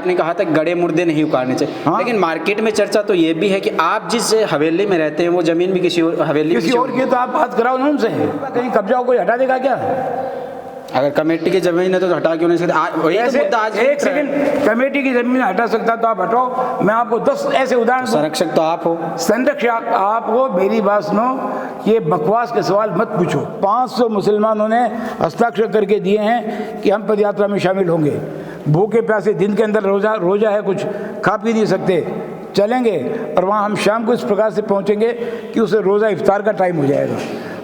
आपने कहा था गड़े मुर्दे नहीं उखाड़ने चाहिए। हाँ? लेकिन मार्केट में चर्चा तो ये भी है कि आप जिस हवेली में रहते हैं वो जमीन भी किसी और हवेली किसी और की, तो आप बात कराओ ना उनसे। कहीं कब्जा कोई हटा देगा क्या? अगर कमेटी की जमीन है तो हटा क्यों नहीं सकते? वही तो मुद्दा आज एक सेकंड, कमेटी की जमीन हटा सकता तो आप हटाओ। मैं आपको 10 ऐसे उदाहरण दूं। संरक्षक तो आप हो। संरक्षक आप हो, मेरी बात सुनो, ये बकवास के सवाल मत पूछो। 500 मुसलमानों ने हस्ताक्षर करके दिए हैं कि हम पदयात्रा में शामिल होंगे। भूखे प्यासे दिन के अंदर रोजा है, कुछ खा पी नहीं सकते, चलेंगे और वहाँ हम शाम को इस प्रकार से पहुँचेंगे कि उसे रोज़ा इफ्तार का टाइम हो जाएगा।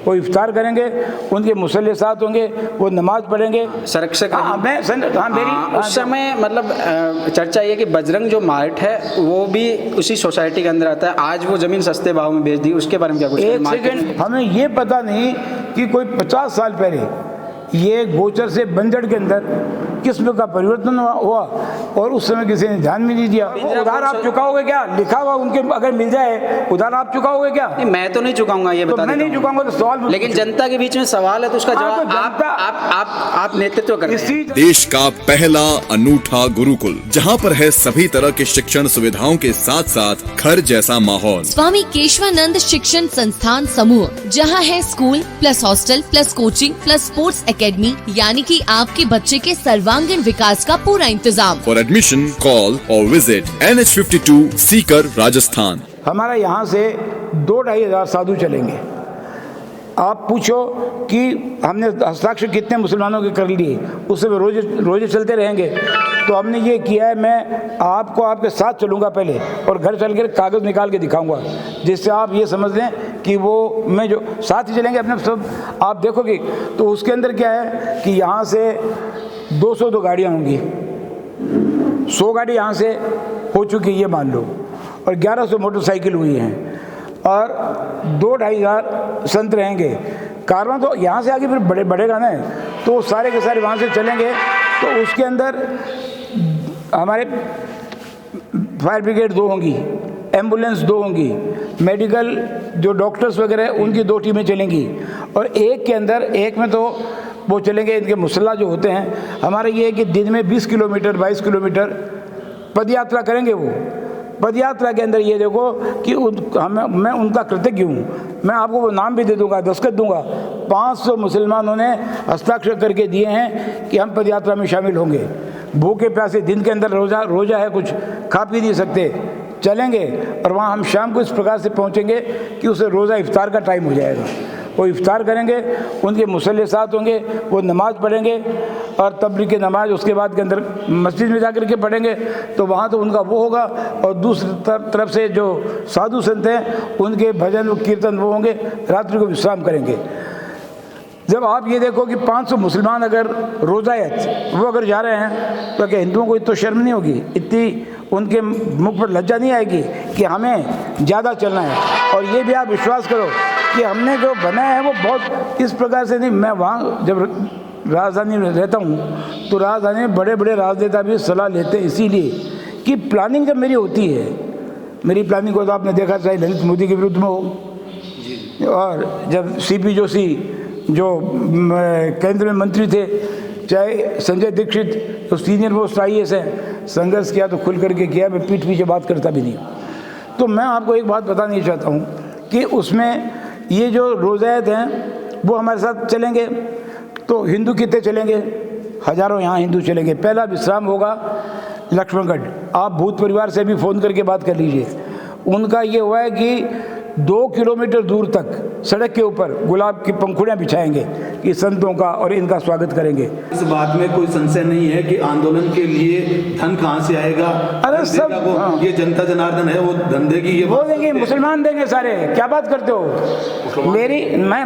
वो इफ्तार करेंगे, उनके मुसल्ले साथ होंगे, वो नमाज पढ़ेंगे। संरक्षक मेरी उस समय मतलब चर्चा ये कि बजरंग जो मार्ट है वो भी उसी सोसाइटी के अंदर आता है। आज वो जमीन सस्ते भाव में बेच दी, उसके बारे में क्या कुछ? एक सेकंड, हमें ये पता नहीं कि कोई 50 साल पहले ये गोचर से बंजड़ के अंदर किस्म का परिवर्तन हुआ और उस समय किसी ने ध्यान भी नहीं दिया। उधार आप चुकाओगे क्या? लिखा हुआ उनके अगर मिल जाए उधार आप चुकाओगे क्या? नहीं, मैं तो नहीं चुकाऊंगा, ये बता तो मैं नहीं चुकाऊंगा तो सवाल। लेकिन जनता के बीच में सवाल है तो उसका जवाब आप नेतृत्व करें। देश का पहला अनूठा गुरुकुल, जहां पर है सभी तरह के शिक्षण सुविधाओं के साथ साथ घर जैसा माहौल। स्वामी केशवानंद शिक्षण संस्थान समूह, जहां है school plus hostel plus coaching plus sports academy, यानी कि आपके बच्चे के सर्वांगीण विकास का पूरा इंतजाम। फॉर एडमिशन कॉल और विजिट NH52 सीकर, राजस्थान। हमारा यहाँ से 2-2.5 हज़ार साधु चलेंगे। आप पूछो कि हमने हस्ताक्षर कितने मुसलमानों के कर लिए, उससे रोजे चलते रहेंगे। तो हमने ये किया है, मैं आपको आपके साथ चलूँगा पहले और घर चल कर कागज़ निकाल के दिखाऊंगा, जिससे आप ये समझ लें कि वो मैं जो साथ ही चलेंगे अपने सब। आप देखोगे तो उसके अंदर क्या है कि यहाँ से 202 गाड़ियाँ होंगी, 100 गाड़ी यहाँ से हो चुकी ये मान लो, और 1100 मोटरसाइकिल हुई हैं और 2-2.5 हज़ार संत रहेंगे। कारवां तो यहाँ से आगे फिर बढ़ेगा ना, तो सारे के सारे वहाँ से चलेंगे। तो उसके अंदर हमारे फायर ब्रिगेड 2 होंगी, एम्बुलेंस 2 होंगी, मेडिकल जो डॉक्टर्स वगैरह उनकी 2 टीमें चलेंगी, और एक में तो वो चलेंगे इनके मुसल्ला जो होते हैं। हमारा ये है कि दिन में 20 किलोमीटर 22 किलोमीटर पदयात्रा करेंगे। वो पदयात्रा के अंदर ये देखो कि मैं उनका कृतज्ञ हूँ। मैं आपको वो नाम भी दे दूँगा, दस्तखत दूँगा। 500 मुसलमानों ने हस्ताक्षर करके दिए हैं कि हम पदयात्रा में शामिल होंगे। भूखे प्यासे दिन के अंदर रोजा है, कुछ खा पी नहीं सकते, चलेंगे और वहाँ हम शाम को इस प्रकार से पहुँचेंगे कि उसे रोज़ा इफ्तार का टाइम हो जाएगा। वो इफ्तार करेंगे, उनके मुसल्ले साथ होंगे, वो नमाज़ पढ़ेंगे और तबलीग की नमाज उसके बाद के अंदर मस्जिद में जाकर के पढ़ेंगे। तो वहाँ तो उनका वो होगा, और दूसरी तरफ से जो साधु संत हैं उनके भजन कीर्तन वो होंगे, रात्रि को विश्राम करेंगे। जब आप ये देखो कि 500 मुसलमान अगर रोज़ायत वो अगर जा रहे हैं तो क्या हिंदुओं को इतनी शर्म नहीं होगी, इतनी उनके मुख पर लज्जा नहीं आएगी कि हमें ज़्यादा चलना है? और ये भी आप विश्वास करो कि हमने जो बनाया है वो बहुत इस प्रकार से नहीं। मैं वहाँ जब राजधानी में रहता हूँ तो राजधानी में बड़े बड़े राजनेता भी सलाह लेते हैं, इसीलिए कि प्लानिंग जब मेरी होती है, मेरी प्लानिंग को तो आपने देखा चाहे ललित मोदी के विरुद्ध में हो, और जब CP जोशी जो केंद्र में मंत्री थे, चाहे संजय दीक्षित तो सीनियर मोस्ट IAS हैं, संघर्ष किया तो खुल करके किया। मैं पीठ पीछे बात करता भी नहीं हूँ। तो मैं आपको एक बात बताना नहीं चाहता हूँ कि उसमें ये जो रोज़ायत हैं वो हमारे साथ चलेंगे। तो हिंदू कितने चलेंगे? हज़ारों यहाँ हिंदू चलेंगे। पहला विश्राम होगा लक्ष्मणगढ़। आप भूत परिवार से भी फ़ोन करके बात कर लीजिए। उनका ये हुआ है कि 2 किलोमीटर दूर तक सड़क के ऊपर गुलाब की पंखुड़ियाँ बिछाएंगे कि संतों का और इनका स्वागत करेंगे। इस बात में कोई संशय नहीं है कि आंदोलन के लिए धन कहाँ से आएगा। अरे सब ये जनता जनार्दन है, वो धंधे की ये वो देंगे, मुसलमान देंगे सारे। क्या बात करते हो? मैं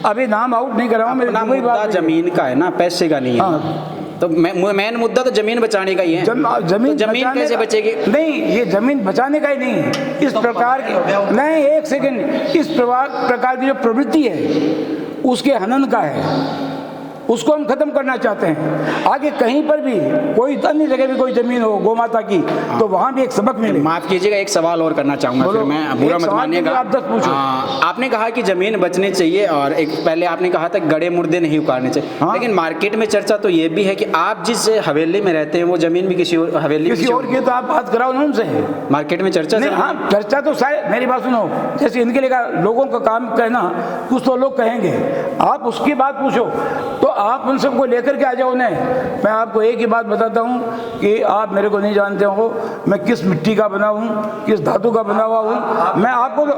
अभी नाम आउट नहीं कर रहा हूँ। मेरी मुद्दा जमीन का है ना, पैसे का नहीं है। तो मेन मुद्दा तो जमीन बचाने का ही है। जमीन कैसे बचेगी? नहीं, ये जमीन बचाने का ही नहीं, इस प्रकार की नहीं, एक सेकंड, इस प्रकार की जो प्रवृत्ति है उसके हनन का है, उसको हम खत्म करना चाहते हैं। आगे कहीं पर भी कोई अन्य जगह भी कोई जमीन हो गौ माता की तो वहाँ भी एक सबक मिले। माफ कीजिएगा, एक सवाल और करना चाहूंगा, फिर मैं बुरा मत मानिएगा। आप 10 पूछो। आपने कहा कि जमीन बचनी चाहिए और एक पहले आपने कहा था गड़े मुर्दे नहीं उखाड़ने चाहिए। हाँ। लेकिन मार्केट में चर्चा तो ये भी है कि आप जिस हवेली में रहते हैं वो जमीन भी किसी और हवेली किसी और की, तो आप बात कराओ ना उनसे। मार्केट में चर्चा नहीं, हाँ चर्चा तो शायद, मेरी बात सुनो, जैसे इनके लिए लोगों का काम कहना, कुछ तो लोग कहेंगे, आप उसकी बात पूछो तो आप उन सबको लेकर के आ जाओ उन्हें। मैं आपको एक ही बात बताता हूँ कि आप मेरे को नहीं जानते हो, मैं किस मिट्टी का बना हूँ, किस धातु का बना हुआ हूँ। मैं आपको तो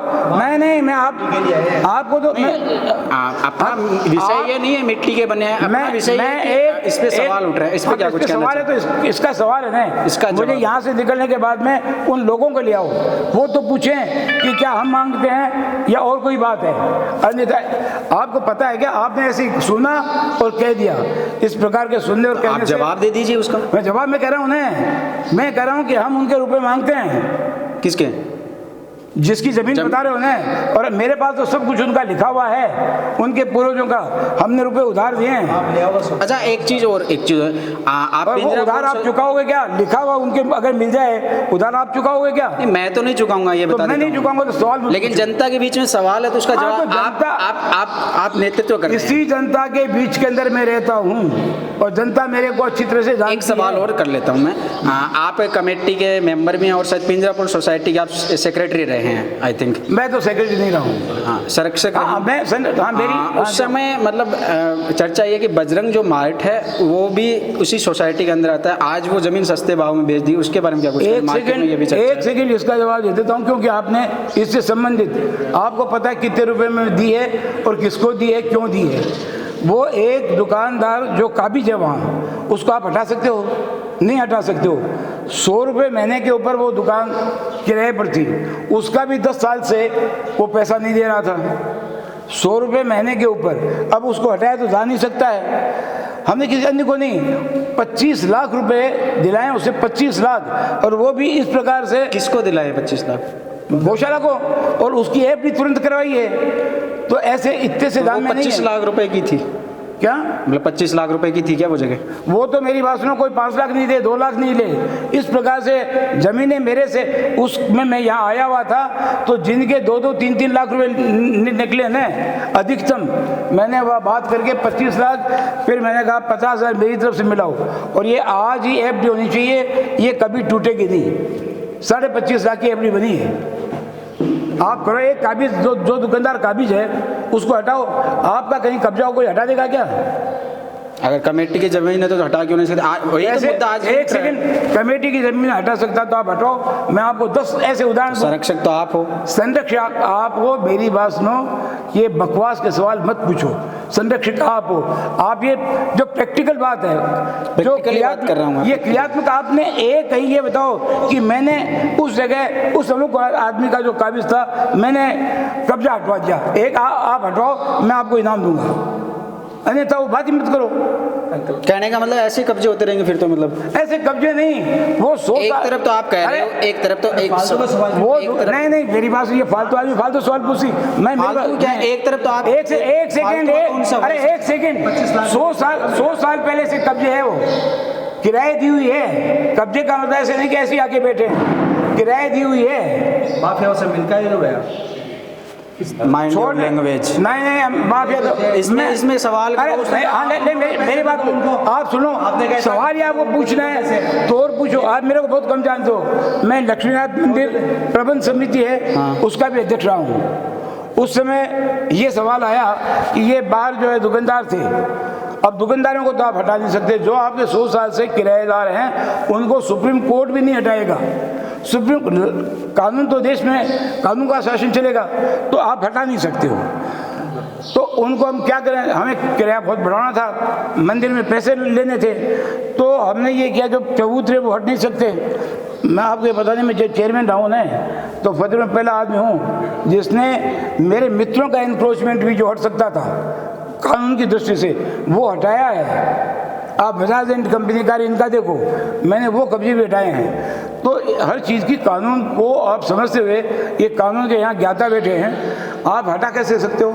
मैं आपको तो अपना विषय ये नहीं है मिट्टी के बने हैं, अपना विषय इस पे सवाल उठ रहा है, इस पे क्या कुछ कहना सवाल है? तो इसका सवाल है ना, इसका मुझे यहाँ से निकलने के बाद में उन लोगों को ले आओ, वो तो पूछें कि क्या हम मांगते हैं या और कोई बात है। अन्यथा आपको पता है क्या, आपने ऐसे सुना और कह दिया, इस प्रकार के सुनने और कहने आप जवाब दे दीजिए उसका। मैं जवाब में कह रहा हूँ उन्हें, मैं कह रहा हूँ कि हम उनके रुपए मांगते हैं। किसके? जिसकी जमीन बता रहे हो ना, और मेरे पास तो सब कुछ उनका लिखा हुआ है, उनके पूर्वजों का, हमने रुपए उधार दिए हैं। अच्छा एक चीज आप वो उधार आप चुकाओगे क्या? लिखा हुआ उनके अगर मिल जाए उधार आप चुकाओगे क्या? नहीं, मैं तो नहीं चुकाऊंगा, ये बता मैं नहीं चुकाऊंगा तो सवाल, लेकिन जनता के बीच में सवाल है तो उसका जवाब आप नेतृत्व करते हैं। इसी जनता के बीच के अंदर मैं रहता हूँ और जनता मेरे को अच्छी तरह से जानती है। एक सवाल और कर लेता हूँ मैं, आप कमेटी के मेंबर भी हैं और शायद पिंजरापुर सोसाइटी के आप सेक्रेटरी रहे हैं, आई थिंक। मैं तो सेक्रेटरी नहीं रहा हूँ। हाँ, संरक्षक। उस समय मतलब चर्चा ये कि बजरंग जो मार्ट है वो भी उसी सोसाइटी के अंदर आता है, आज वो जमीन सस्ते भाव में बेच दी, उसके बारे में क्या कुछ? एक सेकंड इसका जवाब दे देता हूँ, क्योंकि आपने इससे संबंधित, आपको पता है कितने रुपए में दी है और किसको दी है, क्यों दी है। वो एक दुकानदार जो काबिज है वहाँ, उसको आप हटा सकते हो? नहीं हटा सकते हो। 100 रुपये महीने के ऊपर वो दुकान किराए पर थी, उसका भी 10 साल से वो पैसा नहीं दे रहा था। 100 रुपये महीने के ऊपर, अब उसको हटाया तो जा नहीं सकता है। हमने किसी अन्य को नहीं, 25 लाख रुपए दिलाए उसे, 25 लाख, और वो भी इस प्रकार से। किसको दिलाए 25 लाख? गौशाला को, और उसकी एफ भी तुरंत करवाई है। तो ऐसे इतने से दाम में नहीं है। 25 लाख रुपए की थी क्या? मतलब 25 लाख रुपए की थी क्या वो जगह? वो तो मेरी बात सुनो, कोई 5 लाख नहीं दे, 2 लाख नहीं ले, इस प्रकार से जमीनें मेरे से, उसमें मैं यहाँ आया हुआ था तो जिनके 2-2, 3-3 लाख रुपए निकले ना अधिकतम, मैंने वह बात करके 25 लाख, फिर मैंने कहा 50,000 मेरी तरफ से मिलाओ, और ये आज ही एफडी होनी चाहिए, ये कभी टूटेगी नहीं। 25.5 लाख की एफडी बनी है। आप करो एक काबिज, जो दुकानदार काबिज है उसको हटाओ। आपका कहीं कब्जा हो, कोई हटा देगा क्या? अगर कमेटी की जमीन है तो हटा क्यों नहीं सकते? आज एक सेकंड, कमेटी की जमीन हटा सकता तो आप हटाओ। मैं आपको 10 ऐसे उदाहरण। संरक्षक तो आप हो। संरक्षक आप हो, मेरी बात सुनो, ये बकवास के सवाल मत पूछो। संरक्षक आप हो। आप ये जो प्रैक्टिकल बात है, जो बात कर रहा हूँ, ये क्रियात्मक, आपने एक कहीं ये बताओ कि मैंने उस जगह उस अमुक आदमी का जो काबिज था मैंने कब्जा हटवा दिया, एक आप हटवाओ, मैं आपको इनाम दूंगा। अन्यथा वो बात ही मत करो। कहने का मतलब ऐसे कब्जे होते रहेंगे फिर तो, मतलब ऐसे कब्जे नहीं, वो एक तरफ तो आप कह रहे हो, एक तरफ तो एक वो नहीं मेरी बात, ये फालतू आदमी फालतू सवाल पूछी। मैं क्या एक तरफ तो आप एक सेकंड, अरे एक सेकंड, 100 साल पहले से कब्जे है, वो किराए दी हुई है। कब्जे का मतलब ऐसे नहीं कि ऐसे आके बैठे, किराए दी हुई है। माफिया से मिलकर ही गया। Mind your language. नहीं माफिया तो इसमें सवाल। मेरी बात आप सुनो, सवाल ही आपको पूछना है तो और पूछो। आप मेरे को बहुत कम जानते हो। मैं लक्ष्मीनाथ मंदिर प्रबंध समिति है, हाँ, उसका भी अध्यक्ष रहा हूँ। उस समय ये सवाल आया कि ये बाहर जो है दुकानदार थे, अब दुकानदारों को तो आप हटा नहीं सकते। जो आपके 100 साल से किराएदार हैं उनको सुप्रीम कोर्ट भी नहीं हटाएगा। सुप्रीम कानून तो देश में कानून का शासन चलेगा, तो आप हटा नहीं सकते हो। तो उनको हम क्या करें, हमें किराया बहुत बढ़ाना था, मंदिर में पैसे लेने थे, तो हमने ये किया, जो चबूतरे वो हट नहीं सकते। मैं आपको ये बताने में चेयरमैन रहा हूँ ना, तो फतेह में पहला आदमी हूँ जिसने मेरे मित्रों का इंक्रोचमेंट भी जो हट सकता था कानून की दृष्टि से, वो हटाया है। आप बजाज एंड कंपनी का इनका देखो, मैंने वो कब्जे भी हटाए हैं। तो हर चीज़ की कानून को आप समझते हुए, ये कानून के यहाँ ज्ञाता बैठे हैं, आप हटा कैसे सकते हो?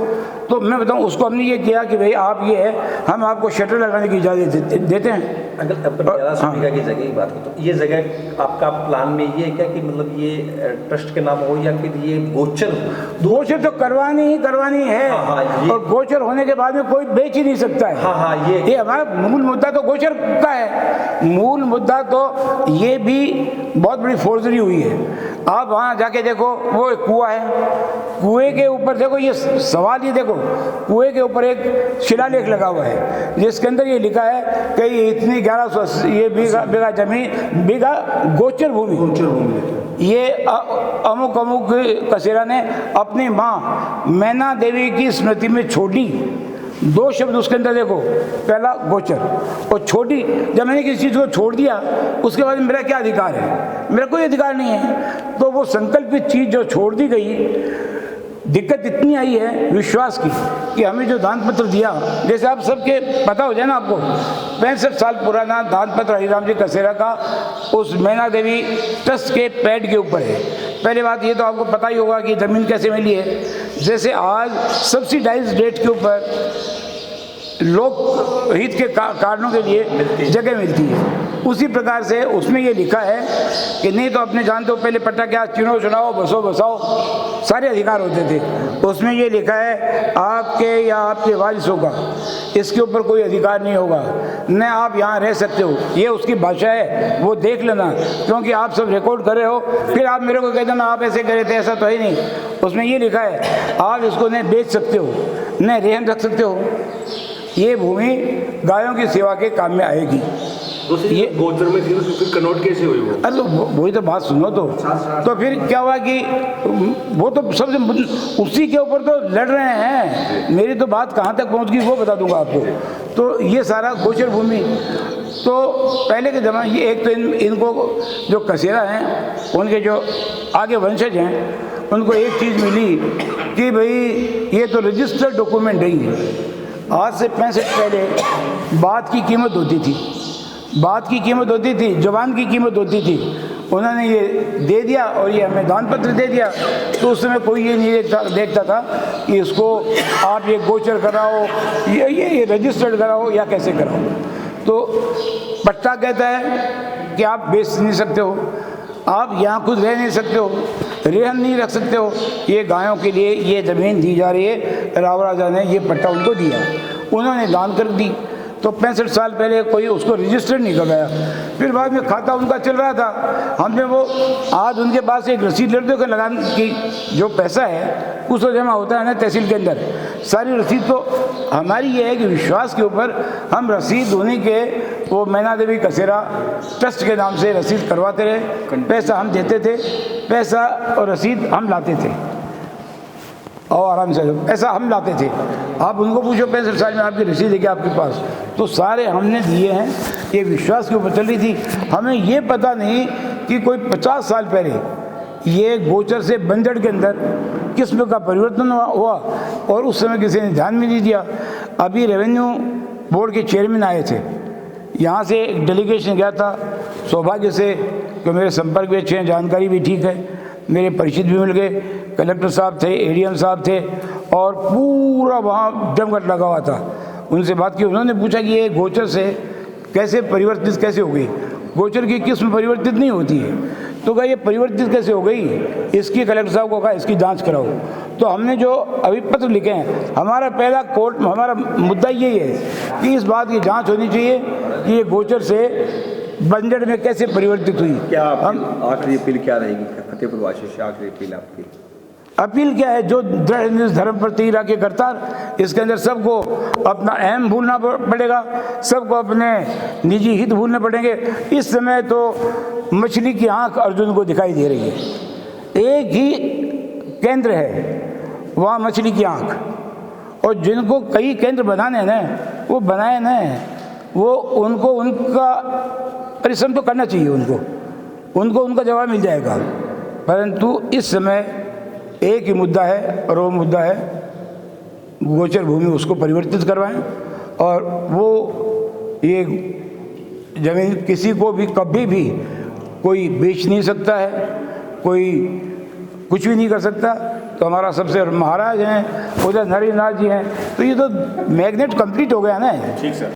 तो मैं बताऊं, उसको हमने ये किया कि भाई आप ये है, हम आपको शटर लगाने की इजाज़त देते हैं। अगर अपन 1100 बीघा की जगह की बात करें तो ये जगह आपका प्लान में ये है क्या कि मतलब ये ट्रस्ट के नाम हो या फिर ये गोचर हो? गोचर तो करवानी है। हाँ, और गोचर होने के बाद में कोई बेच ही नहीं सकता है। हाँ, ये हमारा मूल मुद्दा तो गोचर का है। मूल मुद्दा तो ये भी बहुत बड़ी फोर्जरी हुई है। आप वहाँ जाके देखो, वो एक कुआं है, कुएं के ऊपर देखो, ये सवाल ये देखो, कुएं के ऊपर एक शिलालेख लगा हुआ है जिसके अंदर ये लिखा है कि इतनी 1100 ये बीघा जमीन, बीघा गोचर भूमि ये अमुक अमुक कसेरा ने अपनी माँ मैना देवी की स्मृति में छोड़ी। 2 शब्द उसके अंदर देखो, पहला गोचर और छोटी। जब मैंने किसी चीज़ को छोड़ दिया उसके बाद मेरा क्या अधिकार है? मेरा कोई अधिकार नहीं है। तो वो संकल्पित चीज़ जो छोड़ दी गई, दिक्कत इतनी आई है विश्वास की कि हमें जो दान पत्र दिया, जैसे आप सबके पता हो जाए ना, आपको 65 साल पुराना दान पत्र हरिराम जी कसेरा का उस मैना देवी ट्रस्ट के पैड के ऊपर है। पहले बात ये तो आपको पता ही होगा कि ज़मीन कैसे मिली है। जैसे आज सब्सिडाइज रेट के ऊपर लोक हित के कारणों के लिए जगह मिलती है, उसी प्रकार से उसमें ये लिखा है कि नहीं तो अपने जानते हो पहले पट्टा क्या, चुनो चुनाओ बसो बसाओ सारे अधिकार होते थे। उसमें ये लिखा है आपके या आपके वारिसों का इसके ऊपर कोई अधिकार नहीं होगा, न आप यहाँ रह सकते हो। ये उसकी भाषा है, वो देख लेना, क्योंकि आप सब रिकॉर्ड कर रहे हो, फिर आप मेरे को कह देना आप ऐसे करे थे, ऐसा तो है नहीं। उसमें ये लिखा है आप इसको न बेच सकते हो न रेहन रख सकते हो। ये भूमि गायों की सेवा के काम में आएगी। ये गोचर में फिर कन्वर्ट कैसे हुई वो? अरे वही तो बात सुनो तो फिर क्या हुआ कि वो तो सबसे उसी के ऊपर तो लड़ रहे हैं। मेरी तो बात कहाँ तक पहुँच गई वो बता दूंगा आपको। तो ये सारा गोचर भूमि तो पहले के ज़माने, ये एक तो इनको जो कसेरा हैं उनके जो आगे वंशज हैं उनको एक चीज़ मिली कि भाई ये तो रजिस्टर्ड डॉक्यूमेंट नहीं है। आज से 65 पहले बात की कीमत होती थी, बात की कीमत होती थी, जवान की कीमत होती थी। उन्होंने ये दे दिया और ये हमें दान पत्र दे दिया। तो उस समय कोई ये नहीं देखता था कि इसको आप ये गोचर कराओ, ये रजिस्टर्ड कराओ या कैसे कराओ। तो पट्टा कहता है कि आप बेच नहीं सकते हो, आप यहाँ खुद रह नहीं सकते हो, रेहन नहीं रख सकते हो। ये गायों के लिए ये ज़मीन दी जा रही है। राव राजा ने ये पट्टा उनको दिया, उन्होंने दान कर दी। तो 65 साल पहले कोई उसको रजिस्टर नहीं करवाया। फिर बाद में खाता उनका चल रहा था, हमने वो आज उनके पास एक रसीद ले दो लगाने की, जो पैसा है उसको जमा होता है ना तहसील के अंदर, सारी रसीद तो हमारी ये है कि विश्वास के ऊपर हम रसीद उन्हीं के वो मैना देवी कसेरा ट्रस्ट के नाम से रसीद करवाते रहे। पैसा हम देते थे, पैसा और रसीद हम लाते थे और आराम से पैसा हम लाते थे। आप उनको पूछो 65 साल में आपकी रसीद है क्या आपके पास? तो सारे हमने दिए हैं। ये विश्वास के ऊपर चल रही थी। हमें ये पता नहीं कि कोई 50 साल पहले ये गोचर से बंजड़ के अंदर किस्म का परिवर्तन हुआ और उस समय किसी ने ध्यान में नहीं दिया। अभी रेवेन्यू बोर्ड के चेयरमैन आए थे, यहाँ से एक डेलीगेशन गया था। सौभाग्य से कि मेरे संपर्क में अच्छे हैं, जानकारी भी ठीक है, मेरे परिचित भी मिल गए। कलेक्टर साहब थे, एडीएम साहब थे और पूरा वहाँ जमघट लगा हुआ था। उनसे बात की, उन्होंने पूछा कि ये गोचर से कैसे परिवर्तित कैसे हो गई? गोचर की किस्म परिवर्तित नहीं होती है। तो कहा ये परिवर्तित कैसे हो गई? इसकी कलेक्टर साहब को कहा इसकी जांच कराओ। तो हमने जो अभी पत्र लिखे हैं, हमारा पहला कोर्ट हमारा मुद्दा यही है कि इस बात की जाँच होनी चाहिए कि ये गोचर से बंजड़ में कैसे परिवर्तित हुई। क्या आखिरी अपील क्या रहेगी फतेहपुर वासियों से? आखिरी अपील आपकी? अपील क्या है? जो दृढ़ निज धर्म पर तीर के करतार, इसके अंदर सबको अपना अहम भूलना पड़ेगा, सबको अपने निजी हित भूलने पड़ेंगे। इस समय तो मछली की आंख अर्जुन को दिखाई दे रही है। एक ही केंद्र है वहाँ मछली की आंख, और जिनको कई केंद्र बनाने ना वो बनाए ना, वो उनको उनका परिश्रम तो करना चाहिए, उनको उनका जवाब मिल जाएगा। परंतु इस समय एक ही मुद्दा है और वो मुद्दा है गोचर भूमि, उसको परिवर्तित करवाएं। और वो ये जमीन किसी को भी कभी भी कोई बेच नहीं सकता है, कोई कुछ भी नहीं कर सकता। तो हमारा सबसे महाराज हैं, उधर नरीनाथ जी हैं, तो ये तो मैग्नेट कंप्लीट हो गया ना। ठीक सर।